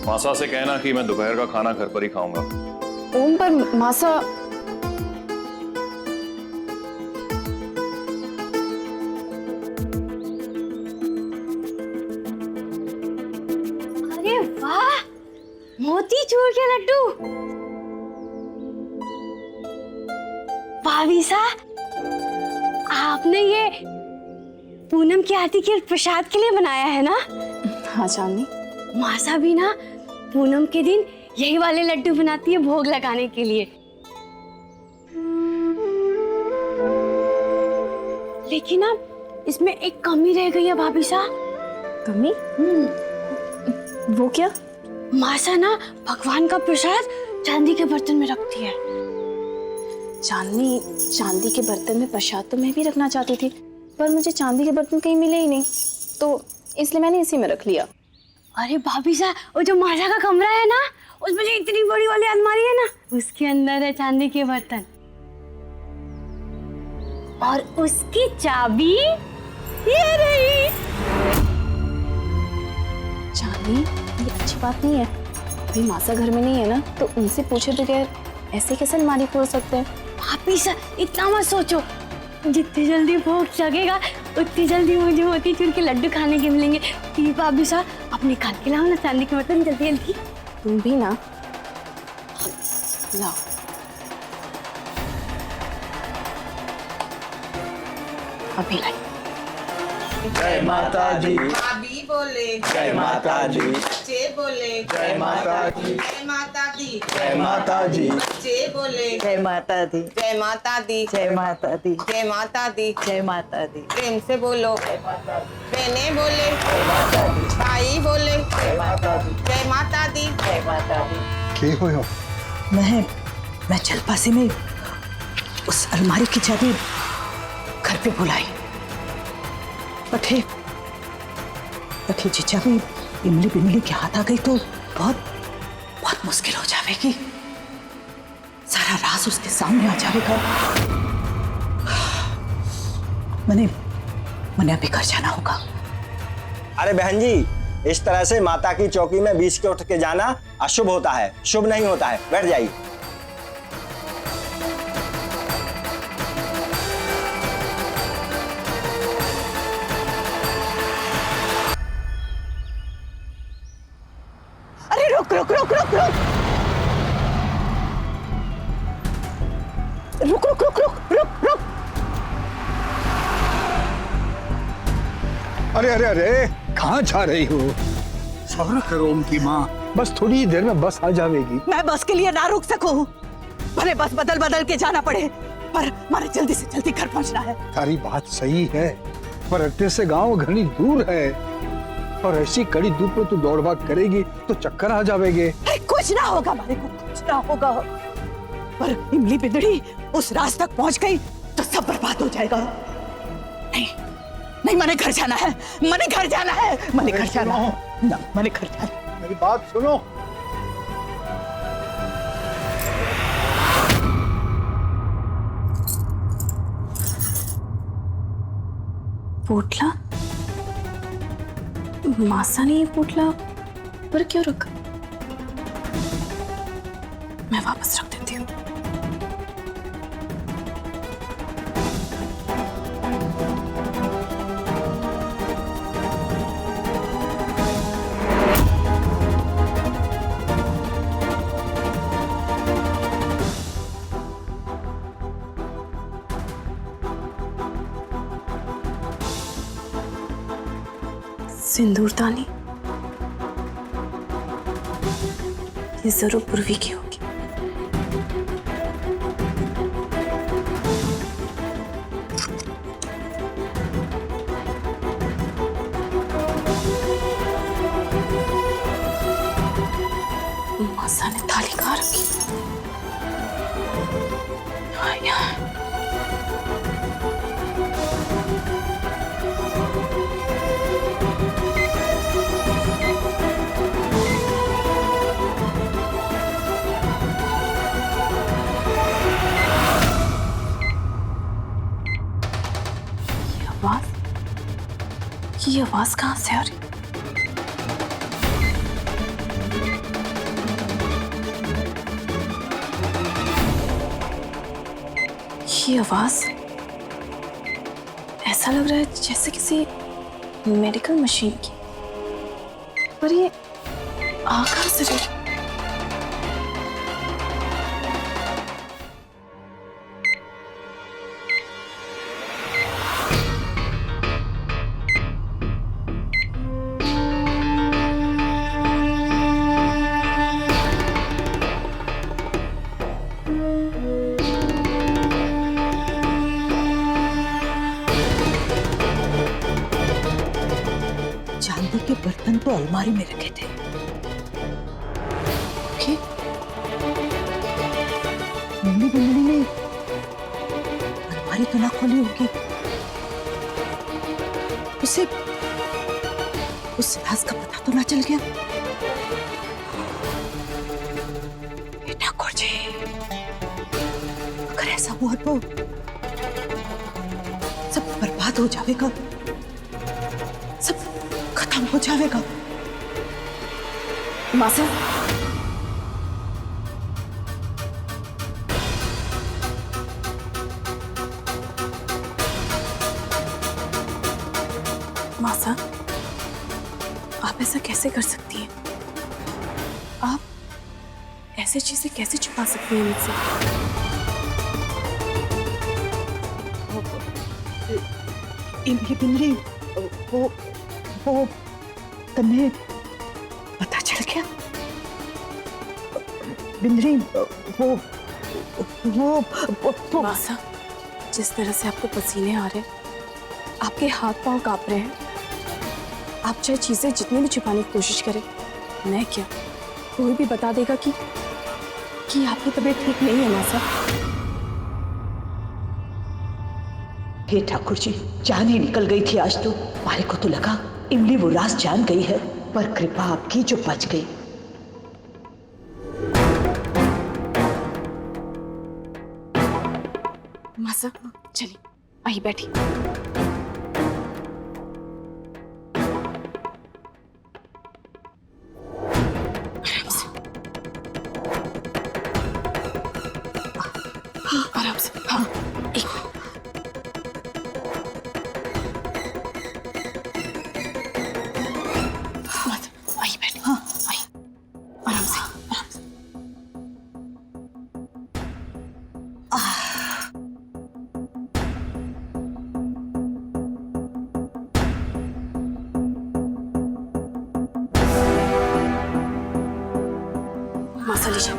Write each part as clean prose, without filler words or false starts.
मासा से कहना कि मैं दोपहर का खाना घर पर ही खाऊंगा। ओम, पर मासा। अरे वाह, मोतीचूर के लड्डू। भाभीसा, आपने ये पूनम की आरती के प्रसाद के लिए बनाया है ना? हाँ चांदनी। मासा भी ना पूनम के दिन यही वाले लड्डू बनाती है भोग लगाने के लिए। लेकिन अब इसमें एक कमी रह गई है भाभीसा। कमी? वो क्या? मासा ना भगवान का प्रसाद चांदी के बर्तन में रखती है। चांदनी, चांदी के बर्तन में प्रसाद तो मैं भी रखना चाहती थी, पर मुझे चांदी के बर्तन कहीं मिले ही नहीं, तो इसलिए मैंने इसी में रख लिया। अरे भाभीसा, वो जो मासा का कमरा है ना, उसमें जो इतनी बड़ी वाली अलमारी है ना, उसके अंदर है चांदी के बर्तन। और उसकी चाबी ये रही। चांदनी, ये अच्छी बात नहीं है। अभी मासा घर में नहीं है ना, तो उनसे पूछे बगैर ऐसे कैसे अलमारी खोल सकते हैं? भाभीसा, इतना मत सोचो। जितनी जल्दी भोग जगेगा उतनी जल्दी मुझे मोतीचूर के लड्डू खाने के मिलेंगे। प्लीज भाभीसा, अब निकाल के लाओ ना चांदी के बर्तन जल्दी जल्दी। तुम भी ना लाओ। अभी लाई। जय माता दी। भाभी बोले जय माता दी। बच्चे बोले जय माता दी। जय माता दी। जय माता दी। बच्चे बोले जय माता दी। जय माता दी। जय माता दी। जय माता दी। जय माता दी। प्रेम से बोलो। बहने बोले, भाई बोले, जय माता दी। जय माता दी। जय माता दी। के हो? मैं जलपासी में उस अलमारी की चाबी घर पे भुलाई। पठे जी चाबी इमली बिमली के हाथ आ गई तो बहुत बहुत मुश्किल हो जाएगी। सारा राज उसके सामने आ जाएगा। मैंने अभी घर जाना होगा। अरे बहन जी, इस तरह से माता की चौकी में बीच के उठ के जाना अशुभ होता है, शुभ नहीं होता है। बैठ जाइए। अरे रुक रुक रुक रुक रुक रुक रुक रुक रुक रुक रुक। अरे अरे अरे, कहाँ जा रही हो? सब्र करो ओम की माँ, बस थोड़ी ही देर में बस आ जाएगी। मैं बस के लिए ना रुक सकूं, भले बस बदल बदल के जाना पड़े, पर हमारे जल्दी से जल्दी घर पहुंचना है। तारी बात सही है, पर अट्टे से गांव घनी दूर है, और ऐसी कड़ी धूप में तू दौड़ भाग करेगी तो चक्कर आ जाएंगे। अरे कुछ ना होगा हमारे को, कुछ ना होगा, पर इमली बिदड़ी उस राज तक पहुंच गई तो सब बर्बाद हो जाएगा। नहीं नहीं, मैंने घर जाना है, मैंने घर जाना है, मैंने घर जाना है ना, मैंने घर जाना है। मेरी बात सुनो। पोटला? मासा ने ये पोटला पर क्यों रखा? मैं वापस रख देती हूँ। सिंदूरदानी ये जरूर पूर्वी की होगी। मासा ने थाली कहाँ रखी? हाँ, यहाँ। ये आवाज कहाँ से आ रही? ये आवाज ऐसा लग रहा है जैसे किसी मेडिकल मशीन की, पर ये आ कहां से रही? चांदी के बर्तन तो अलमारी में रखे थे। ओके, मम्मी बिल्ली ने अलमारी तो ना खोली होगी। उसे उस राज का पता तो ना चल गया? बेटा जी, अगर ऐसा हुआ तो सब बर्बाद हो जाएगा, सब खत्म हो जाएगा। मासा, मासा, आप ऐसा कैसे कर सकती हैं? आप ऐसी चीजें कैसे छुपा सकती हैं मुझसे? इमली बिमली, वो तन्ने पता चल गया? बिंदरी, वो मासा, जिस तरह से आपको पसीने आ रहे हैं, आपके हाथ पांव कांप रहे हैं, आप चाहे चीजें जितनी भी छुपाने की कोशिश करें, मैं क्या, कोई भी बता देगा कि आपकी तबीयत ठीक नहीं है मासा। हे ठाकुर जी, जान ही निकल गई थी आज तो। मारे को तो लगा इमली वो राज जान गई है, पर कृपा आपकी जो बच गई। मासा, चलिए आई बैठी। आराम से, हाँ, एक मिनट। मासा, आई बैठी। हाँ, आई, आराम से, आराम से। मासा लीजिए।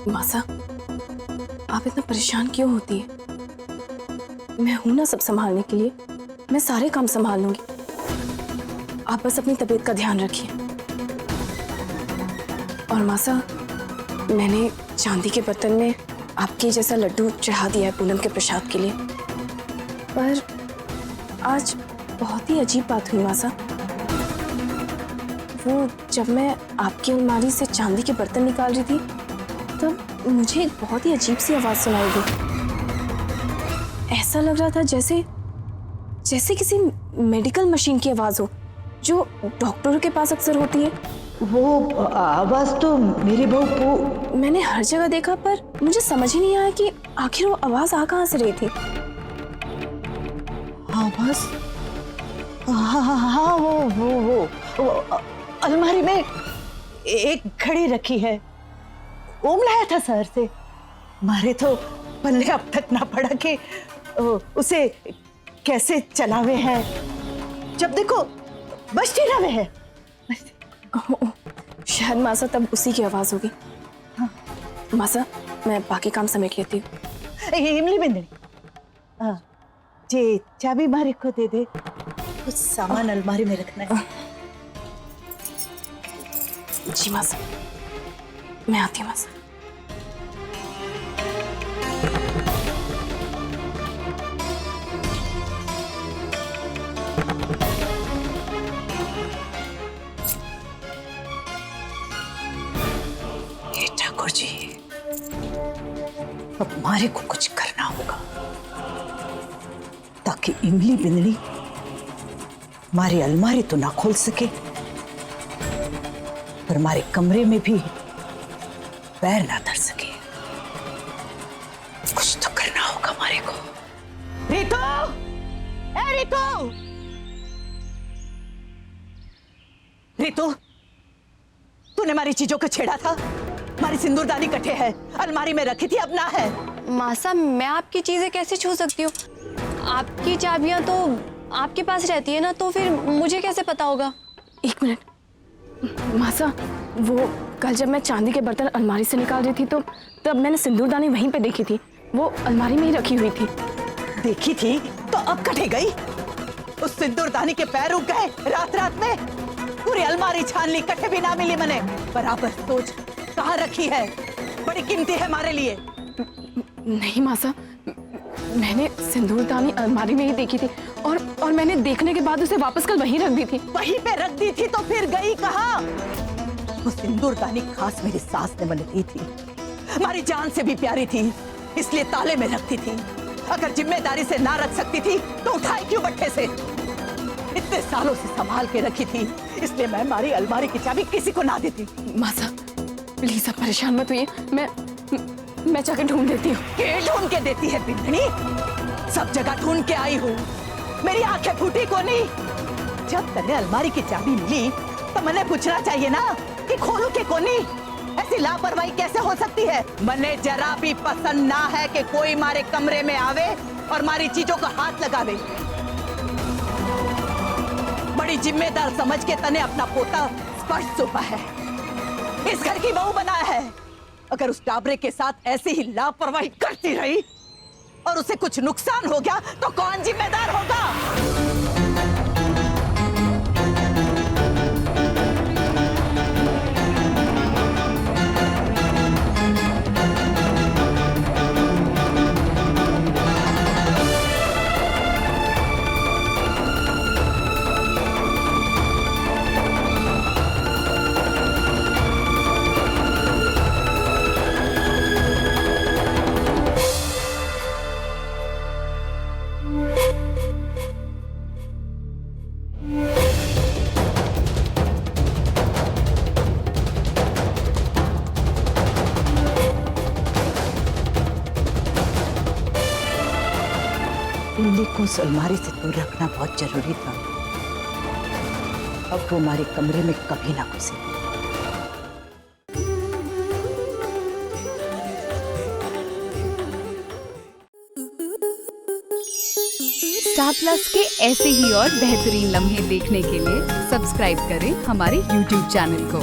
मासा, आप इतना परेशान क्यों होती है? मैं हूं ना सब संभालने के लिए, मैं सारे काम संभाल लूंगी। आप बस अपनी तबीयत का ध्यान रखिए। और मासा, मैंने चांदी के बर्तन में आपके जैसा लड्डू चढ़ा दिया है पूनम के प्रसाद के लिए, पर आज बहुत ही अजीब बात हुई मासा। वो जब मैं आपकी अलमारी से चांदी के बर्तन निकाल रही थी, तब मुझे एक बहुत ही अजीब सी आवाज सुनाई दी। ऐसा लग रहा था जैसे किसी मेडिकल मशीन की आवाज हो, जो डॉक्टरों के पास अक्सर होती है। वो आवाज तो मेरी बहू मैंने हर जगह देखा, पर मुझे समझ ही नहीं आया कि आखिर वो आवाज आ कहां से रही थी। आवाज, हाँ, वो अलमारी में एक घड़ी रखी है, ओम लाया था शहर से। मारे तो पल्ले अब तक ना पड़ा कि उसे कैसे चलावे हैं, जब देखो बजती रहे है। शायद मासा तब उसी की आवाज होगी। हाँ। मासा, मैं बाकी काम समेट लेती हूँ। इमली बिंदनी, जे चाबी मारे को दे दे, कुछ सामान अलमारी में रखना है। जी मासा, मैं आती हूँ मासा। ठाकुर जी, अब हमारे को कुछ करना होगा ताकि इमली बिंदनी हमारी अलमारी तो ना खोल सके, पर हमारे कमरे में भी पैर ना धर सके। कुछ तो करना होगा हमारे को। रितु, ए रितु, रितु, तूने हमारी चीजों को छेड़ा था। हमारी सिंदूरदानी कटे है, अलमारी में रखी थी, अब ना है। मासा, मैं आपकी चीजें कैसे छू सकती हूँ? आपकी चाबियां तो आपके पास रहती है ना, तो फिर मुझे कैसे पता होगा? एक मिनट मासा, वो कल जब मैं चांदी के बर्तन अलमारी से निकाल रही थी तो तब मैंने सिंदूरदानी वहीं पे देखी थी। वो अलमारी में ही रखी हुई थी। देखी थी तो अब कटे गई? उस सिंदूरदानी के पैर रुक गए रात रात में। पूरी अलमारी छान ली, कटे भी ना मिली मैंने। बराबर सोच कहाँ रखी है, बड़ी कीमती है हमारे लिए। नहीं मासा, मैंने सिंदूरदानी अलमारी में ही देखी थी और मैंने देखने के बाद उसे वापस कल वहीं रख दी थी। वहीं पे रख दी थी तो फिर गई कहाँ? वो सिंदूरदानी खास मेरी सास ने मुझे दी थी, हमारी जान से भी प्यारी थी, इसलिए ताले में रखती थी। अगर जिम्मेदारी से ना रख सकती थी तो उठाई क्यों बट्टे से? इतने सालों से संभाल के रखी थी, इसलिए मैं हमारी अलमारी की चाबी किसी को ना देती। मासा प्लीज आप परेशान मत होइए, मैं जाके ढूंढ देती हूँ। के ढूंढ के देती है बिंदनी? सब जगह ढूंढ के आई हूँ, मेरी आंखें फूटी को नहीं। जब तने अलमारी की चाबी मिली तो मैंने पूछना चाहिए ना कि खोलू के कोनी? ऐसी लापरवाही कैसे हो सकती है? मने जरा भी पसंद ना है कि कोई हमारे कमरे में आवे और हमारी चीजों को हाथ लगावे। बड़ी जिम्मेदार समझ के तने अपना पोता स्पर्श सौंपा है, इस घर की बहू बनाया है। अगर उस टाबरे के साथ ऐसी ही लापरवाही करती रही और उसे कुछ नुकसान हो गया तो कौन जिम्मेदार होगा? लिली को उस अलमारी से दूर रखना बहुत जरूरी था। अब वो हमारे कमरे में कभी ना घुसे। स्टार प्लस के ऐसे ही और बेहतरीन लम्हे देखने के लिए सब्सक्राइब करें हमारे YouTube चैनल को।